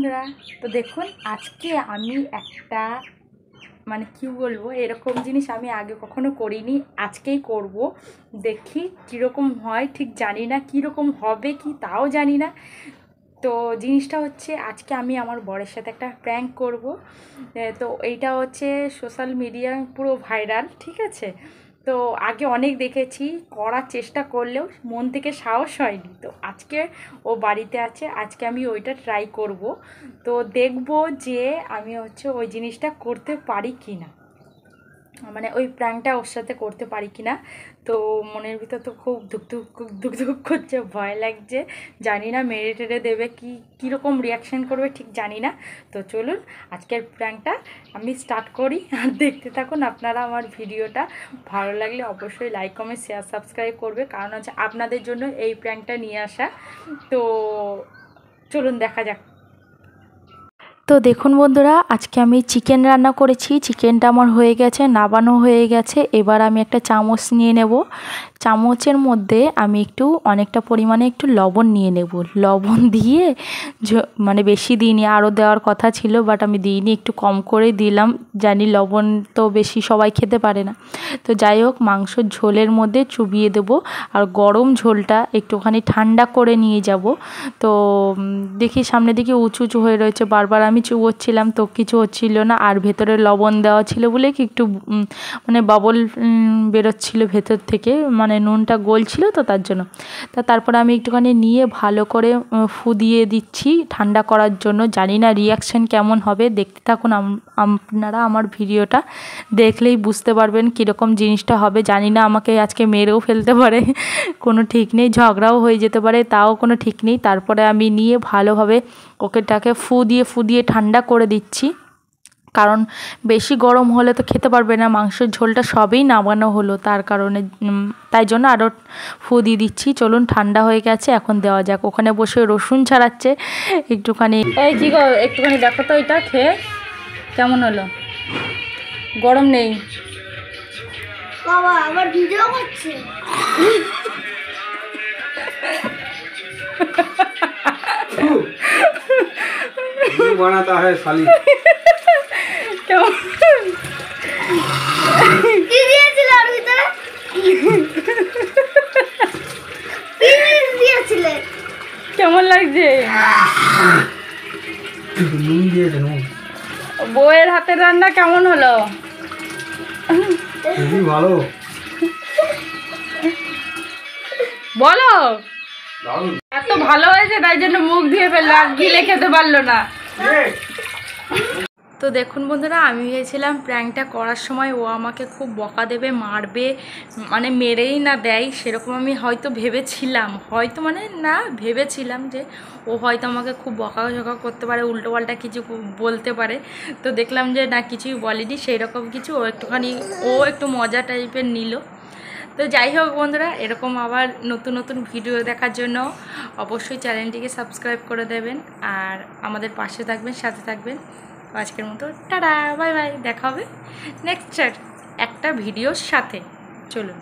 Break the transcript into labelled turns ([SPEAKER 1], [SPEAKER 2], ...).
[SPEAKER 1] বন্ধুরা, তো দেখুন আজকে আমি একটা মানে কি বলবো, এরকম জিনিস আমি আগে কখনো করিনি, আজকেই করব। দেখি কীরকম হয়, ঠিক জানি না কীরকম হবে কি তাও জানি না। তো জিনিসটা হচ্ছে আজকে আমি আমার বরের সাথে একটা প্র্যাঙ্ক করব। তো এইটা হচ্ছে সোশ্যাল মিডিয়া পুরো ভাইরাল, ঠিক আছে। তো আগে অনেক দেখেছি, করার চেষ্টা করলেও মন থেকে সাহস হয়নি। তো আজকে ও বাড়িতে আছে, আজকে আমি ওইটা ট্রাই করব। তো দেখব যে আমি হচ্ছে ওই জিনিসটা করতে পারি কি না, মানে ওই প্র্যাঙ্কটা ওর সাথে করতে পারি কি না। তো মনের ভিতর তো খুব ধুক করছে, ভয় লাগছে, জানি না মেরে টেরে দেবে, কীরকম রিয়াকশান করবে ঠিক জানি না। তো চলুন আজকের প্র্যাঙ্কটা আমি স্টার্ট করি, আর দেখতে থাকুন আপনারা আমার ভিডিওটা। ভালো লাগলে অবশ্যই লাইক কমেন্ট শেয়ার সাবস্ক্রাইব করবে, কারণ হচ্ছে আপনাদের জন্য এই প্র্যাঙ্কটা নিয়ে আসা। তো চলুন দেখা যাক। তো দেখুন বন্ধুরা, আজকে আমি চিকেন রান্না করেছি। চিকেনটা আমার হয়ে গেছে, নাবানো হয়ে গেছে। এবার আমি একটা চামচ নিয়ে নেব। চামচের মধ্যে আমি অনেকটা পরিমাণে একটু লবণ নিয়ে নেব। লবণ দিয়ে মানে বেশি দিইনি, আরও দেওয়ার কথা ছিল, বাট আমি দিইনি, একটু কম করে দিলাম। জানি লবণ তো বেশি সবাই খেতে পারে না। তো যাই হোক, মাংসর ঝোলের মধ্যে চুবিয়ে দেব। আর গরম ঝোলটা একটুখানি ঠান্ডা করে নিয়ে যাব। তো দেখি সামনের দিকে উঁচু উঁচু হয়ে রয়েছে, বারবার আমি চুবোচ্ছিলাম তো কিছু হচ্ছিল না। আর ভেতরে লবণ দেওয়া ছিল বলে কি একটু মানে বাবল বেরোচ্ছিল ভেতর থেকে, মানে নুনটা গলছিল তো তার জন্য। তারপরে আমি একটুখানি নিয়ে ভালো করে ফুদিয়ে দিচ্ছি ঠান্ডা করার জন্য। জানি না রিয়াকশান কেমন হবে, দেখতে থাকুন আপনারা। আমার ভিডিওটা দেখলেই বুঝতে পারবেন কীরকম জিনিসটা হবে। জানি না আমাকে আজকে মেরেও ফেলতে পারে, কোনো ঠিক নেই, ঝগড়াও হয়ে যেতে পারে, তাও কোনো ঠিক নেই। তারপরে আমি নিয়ে ভালোভাবে ওকেটাকে ফুদিয়ে ঠান্ডা করে দিচ্ছি, কারণ বেশি গরম হলে তো খেতে পারবে না। মাংসের ঝোলটা সবেই নামানো হলো, তার কারণে তাই জন্য আরও ফুদিয়ে দিচ্ছি। চলুন ঠান্ডা হয়ে গেছে, এখন দেওয়া যাক। ওখানে বসে রসুন ছাড়াচ্ছে একটুখানি। এই কি গো, একটুখানি দেখো তো এটা খেয়ে কেমন হলো। গরম নেই
[SPEAKER 2] বাবা, আবার ভিডিও করছে।
[SPEAKER 3] बनाता है साली।
[SPEAKER 1] কেমন
[SPEAKER 2] কি দিয়েছিল আর ভিতরে? কি দিয়েছিলে?
[SPEAKER 1] কেমন লাগছে?
[SPEAKER 3] নুন দিয়েছে নুন।
[SPEAKER 1] বউয়ের হাতের রান্না কেমন হলো?
[SPEAKER 3] খুবই ভালো।
[SPEAKER 1] বলো।
[SPEAKER 3] দারুণ।
[SPEAKER 1] এত ভালো হয়েছে তাই জন্য মুখ ধুয়ে ফেললো, আর গিলে খেতে পারলো না। তো দেখুন বন্ধুরা, আমি ভেবেছিলাম প্র্যাঙ্কটা করার সময় ও আমাকে খুব বকা দেবে, মারবে, মানে মেরেই না দেয়, সেরকম আমি হয়তো ভেবেছিলাম। হয়তো মানে না, ভেবেছিলাম যে ও হয়তো আমাকে খুব বকাঝকা করতে পারে, উল্টোপাল্টা কিছু বলতে পারে। তো দেখলাম যে না, কিছুই বলেনি সেই রকম কিছু। ও একটু মজা টাইপের নিল। তো যাই হোক বন্ধুরা, এরকম আবার নতুন নতুন ভিডিও দেখার জন্য অবশ্যই চ্যানেলটিকে সাবস্ক্রাইব করে দেবেন, আর আমাদের পাশে থাকবেন, সাথে থাকবেন। আজকের মতো টাটা, বাই বাই, দেখা হবে নেক্সট একটা ভিডিওর সাথে। চলুন।